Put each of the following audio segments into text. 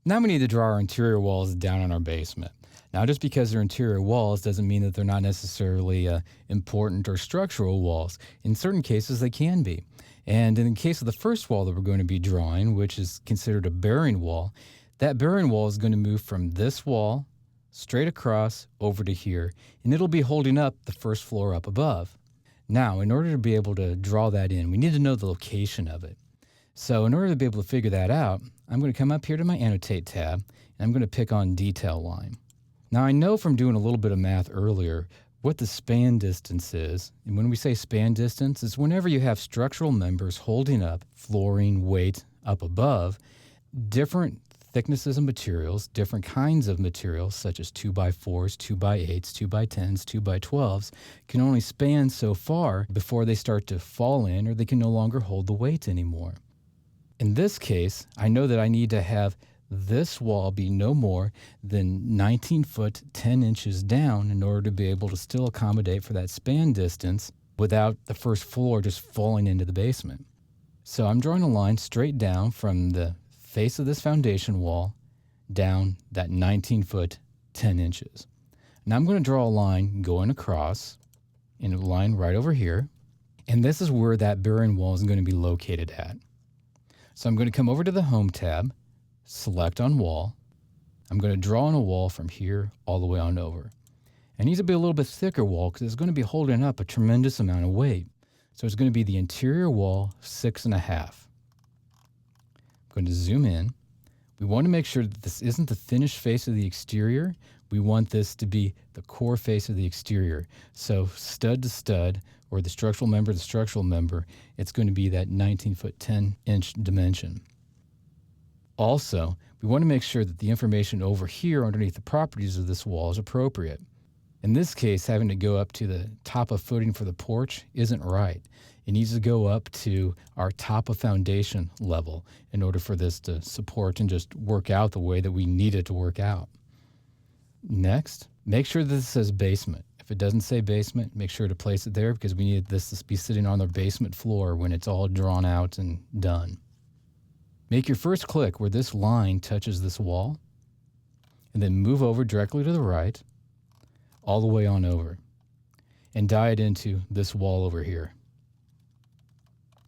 Now we need to draw our interior walls down on our basement. Now, just because they're interior walls doesn't mean that they're not necessarily important or structural walls. In certain cases, they can be. And in the case of the first wall that we're going to be drawing, which is considered a bearing wall, that bearing wall is going to move from this wall straight across over to here, and it'll be holding up the first floor up above. Now, in order to be able to draw that in, we need to know the location of it. So in order to be able to figure that out, I'm going to come up here to my Annotate tab, and I'm going to pick on Detail Line. Now, I know from doing a little bit of math earlier what the span distance is. And when we say span distance, it's whenever you have structural members holding up flooring, weight up above, different thicknesses of materials, different kinds of materials, such as 2x4s, 2x8s, 2x10s, 2x12s, can only span so far before they start to fall in or they can no longer hold the weight anymore. In this case, I know that I need to have this wall be no more than 19 foot 10 inches down in order to be able to still accommodate for that span distance without the first floor just falling into the basement. So I'm drawing a line straight down from the face of this foundation wall down that 19 foot 10 inches. Now I'm going to draw a line going across in a line right over here, and this is where that bearing wall is going to be located at. So I'm going to come over to the Home tab, select on wall. I'm going to draw on a wall from here all the way on over. It needs to be a little bit thicker wall because it's going to be holding up a tremendous amount of weight. So it's going to be the interior wall 6.5. I'm going to zoom in. We want to make sure that this isn't the finished face of the exterior. We want this to be the core face of the exterior. So stud to stud, or the structural member to structural member, it's going to be that 19 foot 10 inch dimension. Also, we want to make sure that the information over here underneath the properties of this wall is appropriate. In this case, having to go up to the top of footing for the porch isn't right. It needs to go up to our top of foundation level in order for this to support and just work out the way that we need it to work out. Next, make sure that this says basement. If it doesn't say basement, make sure to place it there because we need this to be sitting on the basement floor when it's all drawn out and done. Make your first click where this line touches this wall, and then move over directly to the right, all the way on over, and die it into this wall over here.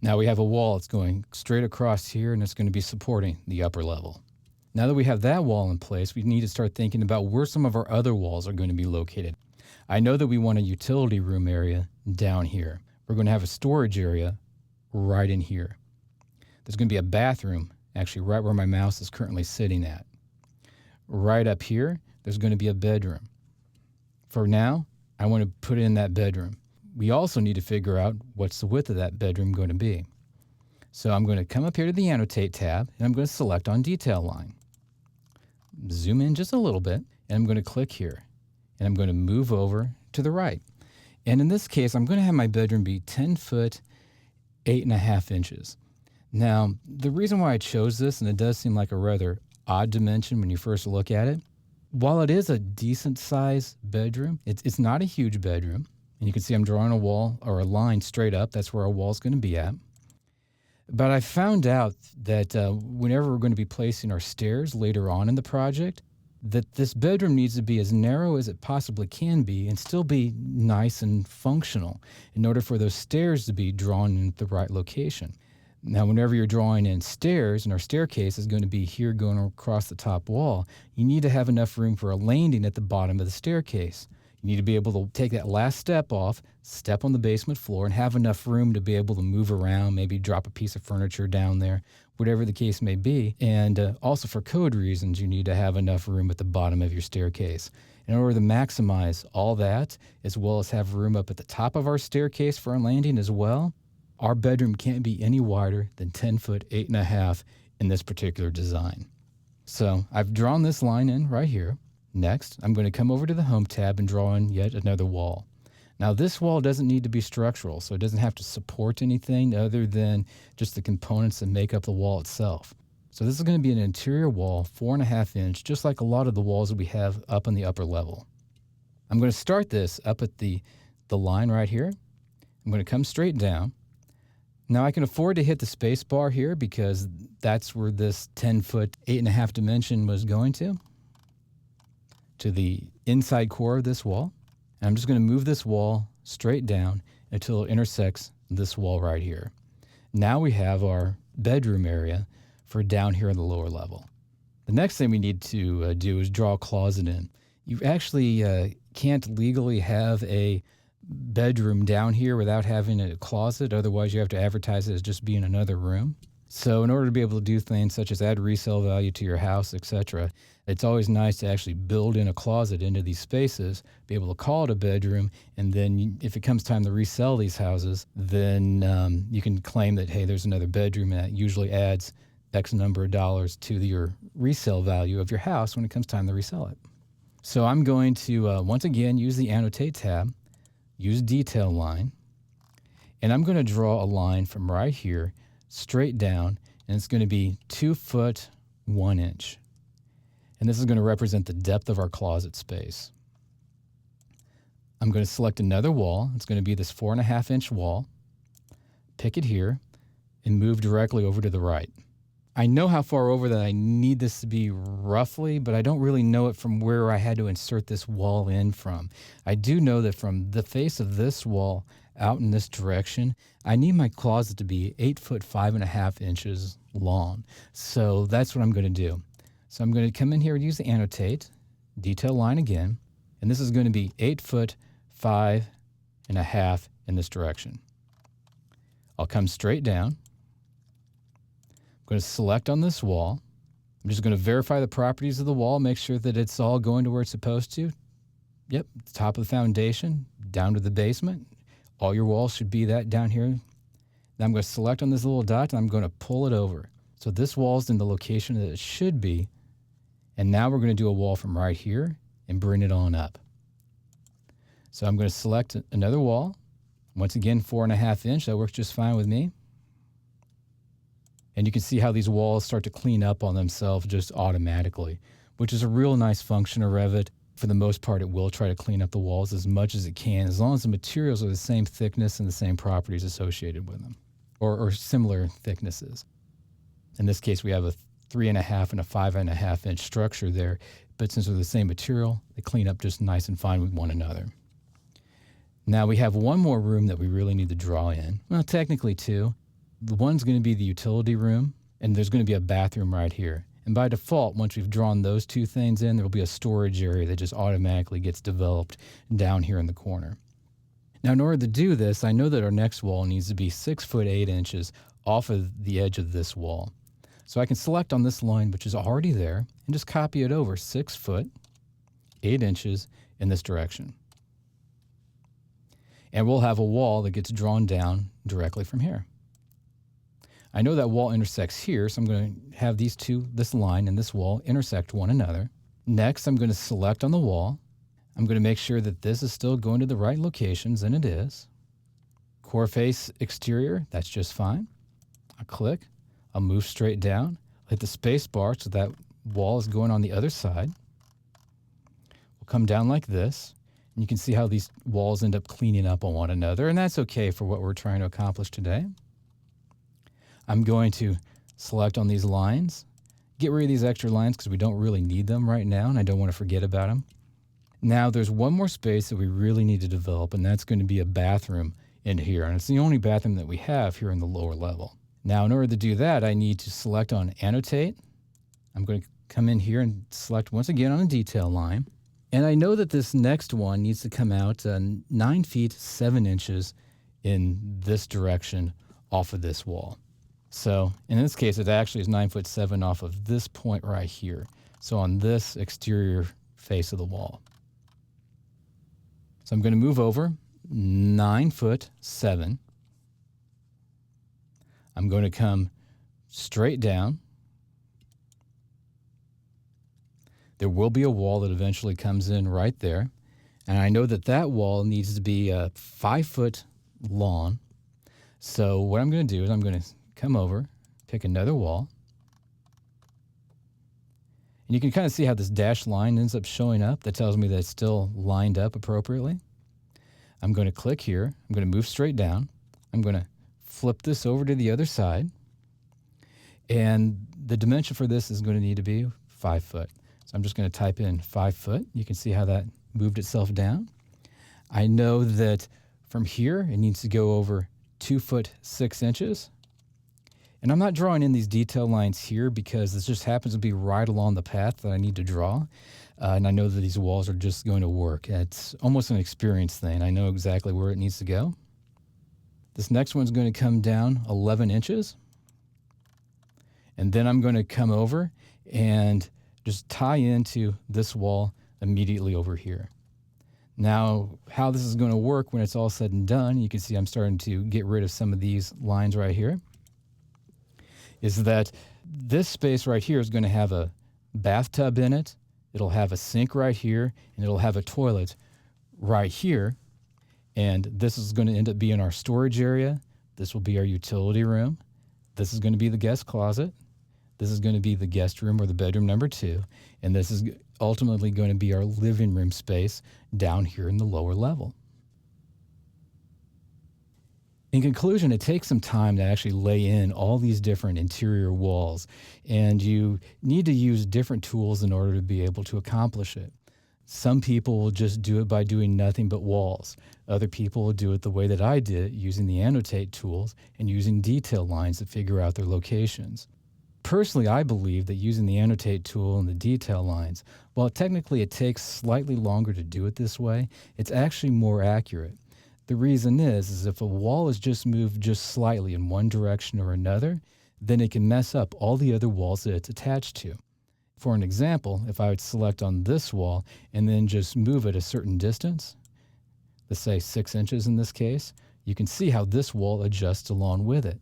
Now we have a wall that's going straight across here, and it's going to be supporting the upper level. Now that we have that wall in place, we need to start thinking about where some of our other walls are going to be located. I know that we want a utility room area down here. We're going to have a storage area right in here. There's going to be a bathroom, actually right where my mouse is currently sitting at. Right up here, there's going to be a bedroom. For now, I want to put in that bedroom. We also need to figure out what's the width of that bedroom going to be. So I'm going to come up here to the Annotate tab, and I'm going to select on Detail Line. Zoom in just a little bit, and I'm going to click here. And I'm going to move over to the right. And in this case, I'm going to have my bedroom be 10 foot, 8.5 inches. Now, the reason why I chose this, and it does seem like a rather odd dimension when you first look at it, while it is a decent size bedroom, it's not a huge bedroom. And you can see I'm drawing a wall or a line straight up. That's where our wall's going to be at. But I found out that whenever we're going to be placing our stairs later on in the project, that this bedroom needs to be as narrow as it possibly can be and still be nice and functional in order for those stairs to be drawn in the right location. Now, whenever you're drawing in stairs, and our staircase is going to be here going across the top wall, you need to have enough room for a landing at the bottom of the staircase. You need to be able to take that last step off, step on the basement floor, and have enough room to be able to move around, maybe drop a piece of furniture down there, whatever the case may be. And also for code reasons, you need to have enough room at the bottom of your staircase. In order to maximize all that, as well as have room up at the top of our staircase for a landing as well, our bedroom can't be any wider than 10 foot 8.5 in this particular design. So I've drawn this line in right here. Next, I'm going to come over to the Home tab and draw in yet another wall. Now, this wall doesn't need to be structural, so it doesn't have to support anything other than just the components that make up the wall itself. So this is going to be an interior wall, 4.5 inch, just like a lot of the walls that we have up in the upper level. I'm going to start this up at the line right here. I'm going to come straight down. Now I can afford to hit the space bar here because that's where this 10-foot, 8.5 dimension was going to the inside core of this wall. And I'm just going to move this wall straight down until it intersects this wall right here. Now we have our bedroom area for down here in the lower level. The next thing we need to do is draw a closet in. You actually can't legally have a bedroom down here without having a closet. Otherwise, you have to advertise it as just being another room. So in order to be able to do things such as add resale value to your house, etc., it's always nice to actually build in a closet into these spaces, be able to call it a bedroom, and then if it comes time to resell these houses, then you can claim that, hey, there's another bedroom, and that usually adds X number of dollars to your resale value of your house when it comes time to resell it. So I'm going to, once again, use the Annotate tab, use Detail Line, and I'm going to draw a line from right here straight down, and it's going to be 2 foot 1 inch. And this is going to represent the depth of our closet space. I'm going to select another wall. It's going to be this 4.5 inch wall. Pick it here and move directly over to the right. I know how far over that I need this to be roughly, but I don't really know it from where I had to insert this wall in from. I do know that from the face of this wall out in this direction, I need my closet to be 8 foot 5.5 inches long. So that's what I'm going to do. So I'm going to come in here and use the Annotate, Detail Line again, and this is going to be 8 foot 5.5 in this direction. I'll come straight down. I'm going to select on this wall. I'm just going to verify the properties of the wall, make sure that it's all going to where it's supposed to. Yep, top of the foundation, down to the basement. All your walls should be that down here. Now I'm going to select on this little dot, and I'm going to pull it over. So this wall's in the location that it should be. And now we're going to do a wall from right here and bring it on up. So I'm going to select another wall. Once again, 4.5 inch. That works just fine with me. And you can see how these walls start to clean up on themselves just automatically, which is a real nice function of Revit. For the most part, it will try to clean up the walls as much as it can, as long as the materials are the same thickness and the same properties associated with them, or similar thicknesses. In this case, we have a 3.5 and a 5.5 inch structure there, but since they're the same material, they clean up just nice and fine with one another. Now we have one more room that we really need to draw in. Well, technically two. The one's going to be the utility room, and there's going to be a bathroom right here. And by default, once we've drawn those two things in, there will be a storage area that just automatically gets developed down here in the corner. Now, in order to do this, I know that our next wall needs to be 6 foot 8 inches off of the edge of this wall. So I can select on this line, which is already there, and just copy it over 6 foot 8 inches in this direction. And we'll have a wall that gets drawn down directly from here. I know that wall intersects here, so I'm going to have these two, this line and this wall, intersect one another. Next, I'm going to select on the wall. I'm going to make sure that this is still going to the right locations, and it is. Core face exterior, that's just fine. I'll click. I'll move straight down. I'll hit the space bar so that wall is going on the other side. We'll come down like this. And you can see how these walls end up cleaning up on one another, and that's okay for what we're trying to accomplish today. I'm going to select on these lines, get rid of these extra lines because we don't really need them right now, and I don't want to forget about them. Now there's one more space that we really need to develop, and that's going to be a bathroom in here, and it's the only bathroom that we have here in the lower level. Now in order to do that, I need to select on Annotate. I'm going to come in here and select once again on a detail line. And I know that this next one needs to come out 9 feet 7 inches in this direction off of this wall. So in this case, it actually is 9 foot 7 off of this point right here. So on this exterior face of the wall. So I'm going to move over 9 foot 7. I'm going to come straight down. There will be a wall that eventually comes in right there. And I know that that wall needs to be 5 foot long. So what I'm going to do is I'm going to come over, pick another wall. And you can kind of see how this dashed line ends up showing up. That tells me that it's still lined up appropriately. I'm going to click here. I'm going to move straight down. I'm going to flip this over to the other side. And the dimension for this is going to need to be 5 foot. So I'm just going to type in 5 foot. You can see how that moved itself down. I know that from here, it needs to go over 2 foot 6 inches. And I'm not drawing in these detail lines here because this just happens to be right along the path that I need to draw. And I know that these walls are just going to work. It's almost an experience thing. I know exactly where it needs to go. This next one's going to come down 11 inches. And then I'm going to come over and just tie into this wall immediately over here. Now, how this is going to work when it's all said and done, you can see I'm starting to get rid of some of these lines right here, is that this space right here is going to have a bathtub in it. It'll have a sink right here, and it'll have a toilet right here. And this is going to end up being our storage area. This will be our utility room. This is going to be the guest closet. This is going to be the guest room or the bedroom number 2. And this is ultimately going to be our living room space down here in the lower level. In conclusion, it takes some time to actually lay in all these different interior walls, and you need to use different tools in order to be able to accomplish it. Some people will just do it by doing nothing but walls. Other people will do it the way that I did, using the annotate tools and using detail lines to figure out their locations. Personally, I believe that using the annotate tool and the detail lines, while technically it takes slightly longer to do it this way, it's actually more accurate. The reason is if a wall is just moved just slightly in one direction or another, then it can mess up all the other walls that it's attached to. For an example, if I would select on this wall and then just move it a certain distance, let's say 6 inches in this case, you can see how this wall adjusts along with it.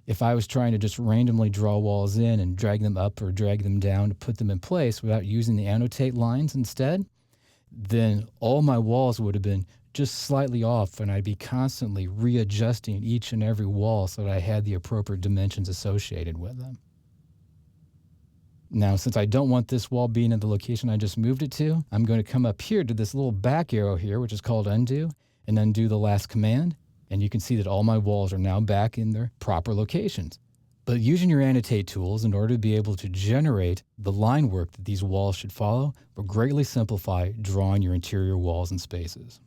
If I was trying to just randomly draw walls in and drag them up or drag them down to put them in place without using the annotate lines instead, then all my walls would have been just slightly off, and I'd be constantly readjusting each and every wall so that I had the appropriate dimensions associated with them. Now, since I don't want this wall being in the location I just moved it to, I'm going to come up here to this little back arrow here, which is called undo, and undo the last command. And you can see that all my walls are now back in their proper locations. But using your annotate tools in order to be able to generate the line work that these walls should follow will greatly simplify drawing your interior walls and spaces.